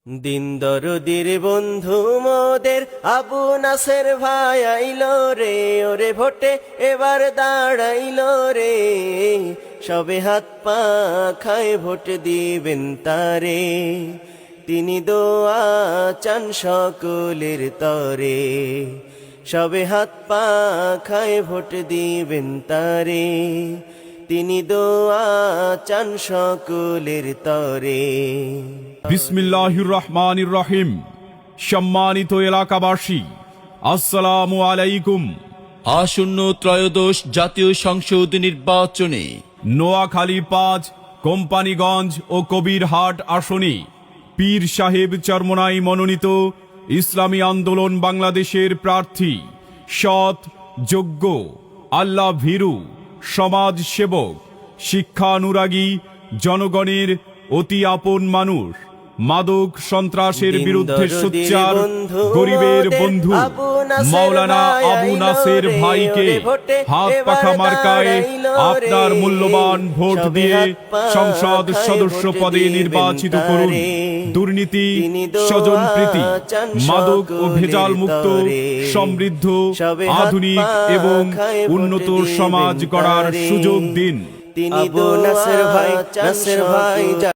দিন দরদির বন্ধু মোদের আবু নাসের ভাই আইলো রে, ওরে ভোটে এবার দাঁড়াইলো রে। সবে হাত পা খায় ভোট দিবেন তারে, তিনি দোয়া চান সকলের তরে। সবে হাত পা খায় ভোট দিবেন তারে, তিনি দোয়া চান সকলের তরে। বিসমিল্লাহির রহমানির রহিম। সম্মানিত এলাকাবাসী, আসসালামু আলাইকুম। আসন্ন ত্রয়োদশ জাতীয় সংসদ নির্বাচনে নোয়াখালী ৫, কোম্পানীগঞ্জ ও কবিরহাট আসনে পীর সাহেব চরমোনাই মনোনীত ইসলামী আন্দোলন বাংলাদেশের প্রার্থী সৎ, যোগ্য, আল্লাহ ভীরু, সমাজ সেবক, শিক্ষানুরাগী, জনগণের অতি আপন মানুষ, মাদক সন্ত্রাসের বিরুদ্ধে সোচ্চার গরিবের বন্ধু মাওলানা আবু নাসের ভাইকে হাত পাখা মার্কায় আপনার মূল্যবান ভোট দিয়ে সংসদ সদস্য পদে নির্বাচিত করুন। দুর্নীতি, স্বজনপ্রীতি, মাদক ও ভেজাল মুক্ত, সমৃদ্ধ, আধুনিক এবং উন্নত সমাজ গড়ার সুযোগ দিন। তিনি নাসের ভাই